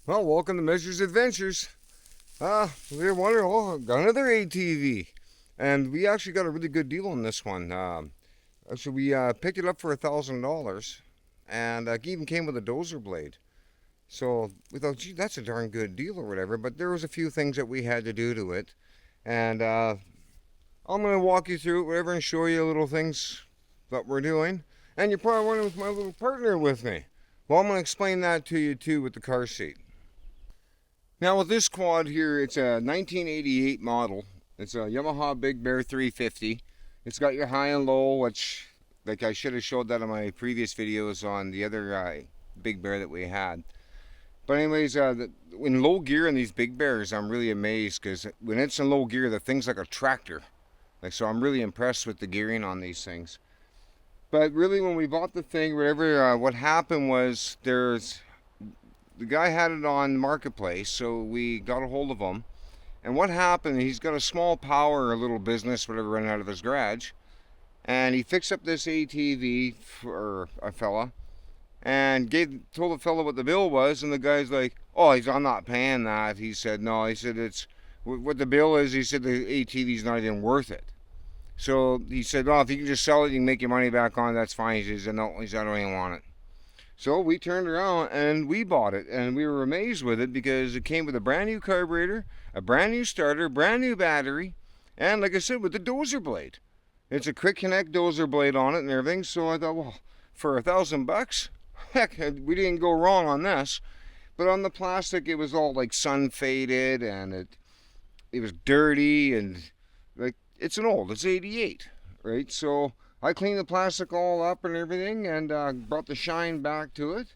Well, welcome to Measure's Adventures. We were wondering, got another ATV. And we actually got a really good deal on this one. Actually, we picked it up for $1,000. And even came with a dozer blade. So we thought, gee, that's a darn good deal or whatever. But there was a few things that we had to do to it. And I'm going to walk you through it, whatever, and show you little things that we're doing. And you're probably wondering, with my little partner with me. Well, I'm going to explain that to you too with the car seat. Now with this quad here, it's a 1988 model. It's a Yamaha Big Bear 350. It's got your high and low, which, like, I should have showed that in my previous videos on the other Big Bear that we had. But anyways, in low gear in these Big Bears, I'm really amazed, because when it's in low gear, the thing's like a tractor. So I'm really impressed with the gearing on these things. But really, when we bought the thing, what happened was the guy had it on Marketplace, so we got a hold of him. And what happened, he's got a small power little business, whatever, running out of his garage. And he fixed up this ATV for a fella and told the fella what the bill was. And the guy's like, oh, I'm not paying that. He said, no, he said, it's what the bill is. He said the ATV's not even worth it. So he said, oh, if you can just sell it, you can make your money back on it, that's fine. He said, no, I don't even want it. So we turned around and we bought it, and we were amazed with it because it came with a brand new carburetor, a brand new starter, brand new battery, and like I said, with the dozer blade. It's a quick connect dozer blade on it and everything. So I thought, well, for $1,000, heck, we didn't go wrong on this. But on the plastic, it was all like sun faded, and it was dirty, and like, it's 88, right? So I cleaned the plastic all up and everything, and brought the shine back to it.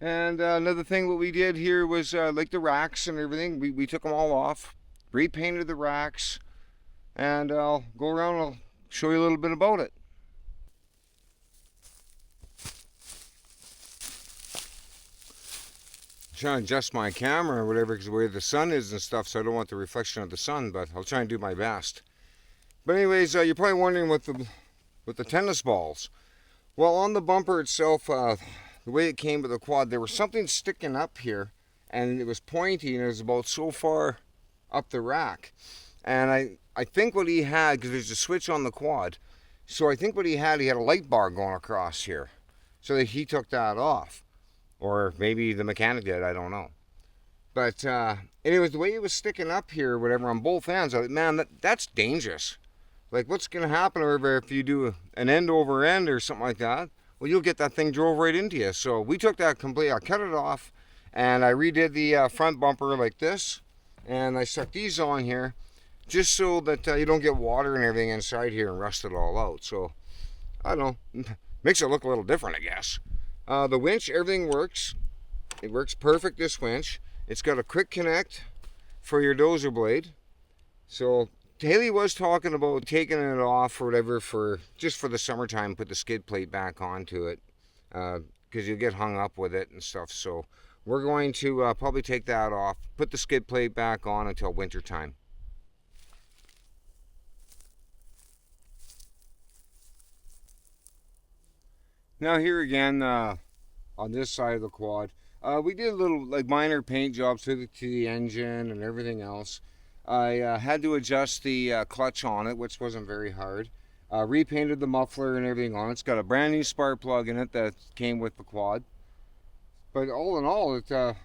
And another thing what we did here was like the racks and everything, we took them all off, repainted the racks, and I'll go around and I'll show you a little bit about it. I'm trying to adjust my camera or whatever because of where the sun is and stuff, so I don't want the reflection of the sun, but I'll try and do my best. But anyways, you're probably wondering with the tennis balls. Well, on the bumper itself, the way it came with the quad, there was something sticking up here, and it was pointy, and it was about so far up the rack. And I think what he had, because there's a switch on the quad, so I think what he had a light bar going across here. So that he took that off. Or maybe the mechanic did, I don't know. But anyways, the way it was sticking up here, whatever, on both ends, I was like, man, that's dangerous. Like, what's going to happen if you do an end over end or something like that? Well, you'll get that thing drove right into you. So we took that completely, I cut it off, and I redid the front bumper like this, and I stuck these on here just so that you don't get water and everything inside here and rust it all out. So, I don't know, makes it look a little different, I guess. The winch, everything works. It works perfect, this winch. It's got a quick connect for your dozer blade. So Haley was talking about taking it off or whatever just for the summertime, put the skid plate back onto it, because you'll get hung up with it and stuff. So we're going to probably take that off, put the skid plate back on until winter time. Now here again, on this side of the quad, we did a little like minor paint jobs to the engine and everything else. I had to adjust the clutch on it, which wasn't very hard. Repainted the muffler and everything on it. It's got a brand new spark plug in it that came with the quad. But all in all,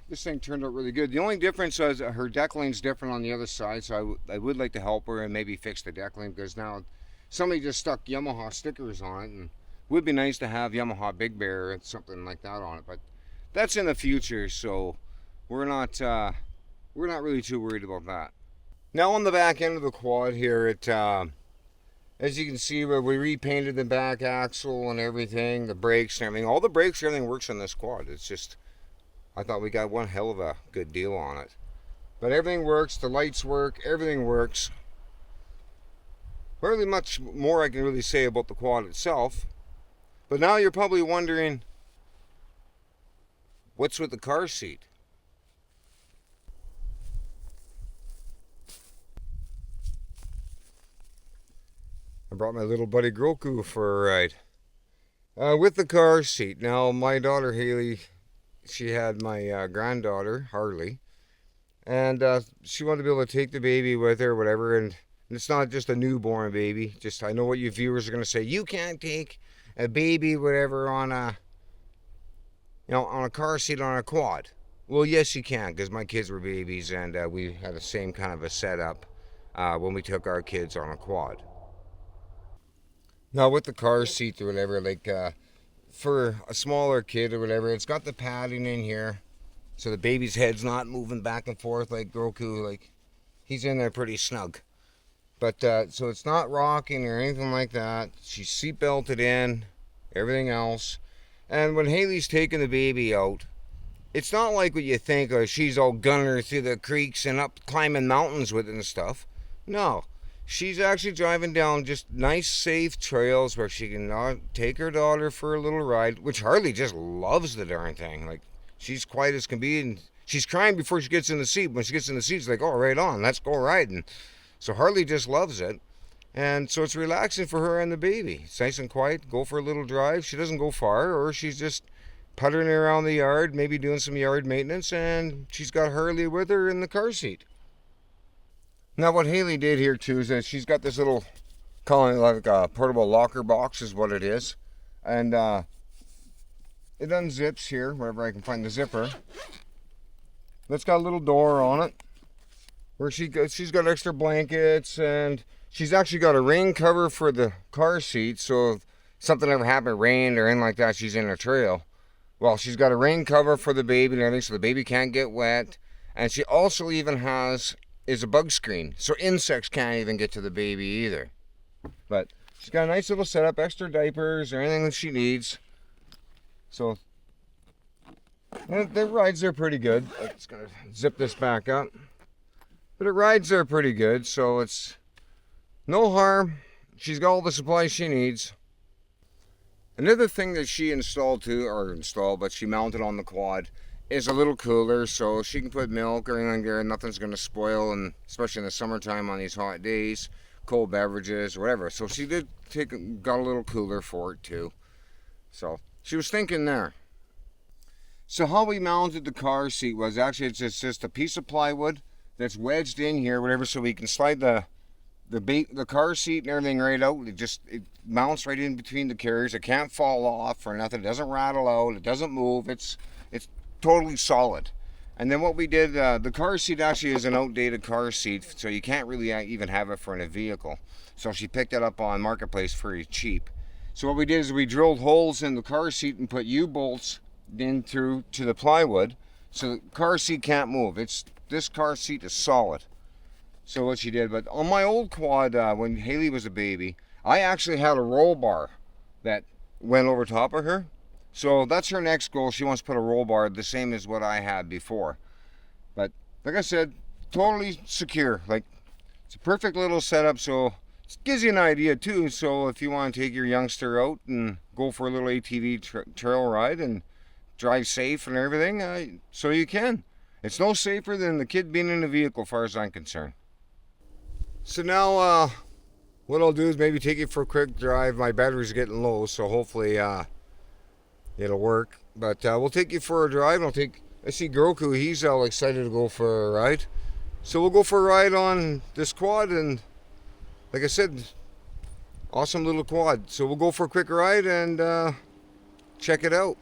this thing turned out really good. The only difference was her deck line's different on the other side, so I would like to help her and maybe fix the deck line, because now somebody just stuck Yamaha stickers on it, and it would be nice to have Yamaha Big Bear and something like that on it. But that's in the future, so we're not really too worried about that. Now on the back end of the quad here, as you can see, where we repainted the back axle and everything, the brakes and everything. All the brakes, everything works on this quad. It's just, I thought we got one hell of a good deal on it. But everything works, the lights work, everything works. Hardly much more I can really say about the quad itself. But now you're probably wondering, what's with the car seat? I brought my little buddy Groku for a ride. With the car seat. Now, my daughter Haley she had my granddaughter, Harley, and she wanted to be able to take the baby with her, whatever. And it's not just a newborn baby. Just I know what you viewers are gonna say. You can't take a baby, whatever, on a on a car seat on a quad. Well, yes, you can, because my kids were babies, and we had the same kind of a setup when we took our kids on a quad. Now with the car seat or whatever, like for a smaller kid or whatever, it's got the padding in here, so the baby's head's not moving back and forth like Groku. Like he's in there pretty snug. But so it's not rocking or anything like that. She's seat belted in, everything else. And when Haley's taking the baby out, it's not like what you think, she's all gunning her through the creeks and up climbing mountains with it and stuff. No, she's actually driving down just nice, safe trails where she can take her daughter for a little ride, which Harley just loves the darn thing. Like, she's quiet as can be, and she's crying before she gets in the seat. When she gets in the seat, she's like, oh, right on, let's go riding. So Harley just loves it. And so it's relaxing for her and the baby. It's nice and quiet. Go for a little drive. She doesn't go far, or she's just puttering around the yard, maybe doing some yard maintenance, and she's got Harley with her in the car seat. Now what Haley did here too is that she's got this little, calling it like a portable locker box is what it is. And it unzips here, wherever I can find the zipper. It's got a little door on it where she's got extra blankets, and she's actually got a rain cover for the car seat, so if something ever happened, rained or anything like that, she's in a trail. Well, she's got a rain cover for the baby and everything, so the baby can't get wet. And she also even is a bug screen, so insects can't even get to the baby either. But she's got a nice little setup, extra diapers or anything that she needs. So the rides are pretty good. I'm just gonna zip this back up. But it rides there pretty good, so it's no harm. She's got all the supplies she needs. Another thing that she but she mounted on the quad is a little cooler, so she can put milk or anything there, and nothing's going to spoil, and especially in the summertime on these hot days, cold beverages, whatever. So she got a little cooler for it too. So she was thinking there. So how we mounted the car seat was actually it's just a piece of plywood that's wedged in here, whatever, so we can slide the car seat and everything right out. It mounts right in between the carriers. It can't fall off or nothing. It doesn't rattle out. It doesn't move. It's totally solid. And then what we did, the car seat actually is an outdated car seat, so you can't really even have it for in a vehicle. So she picked it up on Marketplace pretty cheap. So what we did is we drilled holes in the car seat and put U-bolts in through to the plywood, so the car seat can't move. This car seat is solid. So what she did, but on my old quad, when Haley was a baby, I actually had a roll bar that went over top of her. So that's her next goal. She wants to put a roll bar the same as what I had before. But like I said, totally secure. Like, it's a perfect little setup, so it gives you an idea too. So if you want to take your youngster out and go for a little ATV trail ride and drive safe and everything, so you can. It's no safer than the kid being in a vehicle, as far as I'm concerned. So now what I'll do is maybe take it for a quick drive. My battery's getting low, so hopefully it'll work. But we'll take you for a drive. I see Groku, he's all excited to go for a ride. So we'll go for a ride on this quad, and like I said, awesome little quad. So we'll go for a quick ride and check it out.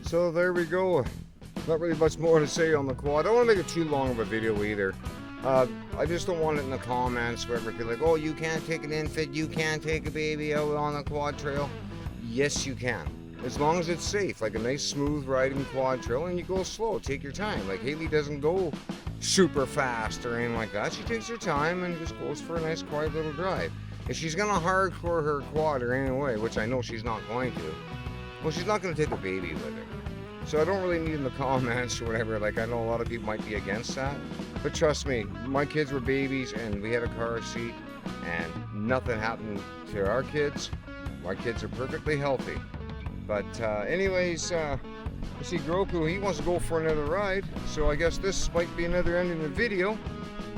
So there we go. Not really much more to say on the quad. I don't want to make it too long of a video either. I just don't want it in the comments where everybody be like, oh, you can't take an infant, you can't take a baby out on the quad trail. Yes, you can. As long as it's safe, like a nice smooth riding quad trail, and you go slow, take your time. Like Haley doesn't go super fast or anything like that. She takes her time and just goes for a nice quiet little drive. If she's gonna hardcore her quad or anyway, which I know she's not going to, well, she's not gonna take a baby with her. So I don't really need in the comments or whatever, like I know a lot of people might be against that, but trust me, my kids were babies and we had a car seat and nothing happened to our kids. My kids are perfectly healthy. But anyways, you see Groku, he wants to go for another ride, so I guess this might be another end in the video.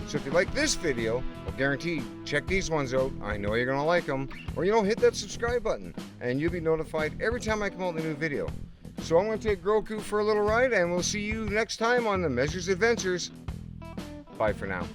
So if you like this video, I'll guarantee check these ones out. I know you're gonna like them. Or hit that subscribe button and you'll be notified every time I come out with a new video. So I'm gonna take Groku for a little ride and we'll see you next time on the Measures Adventures. Bye for now.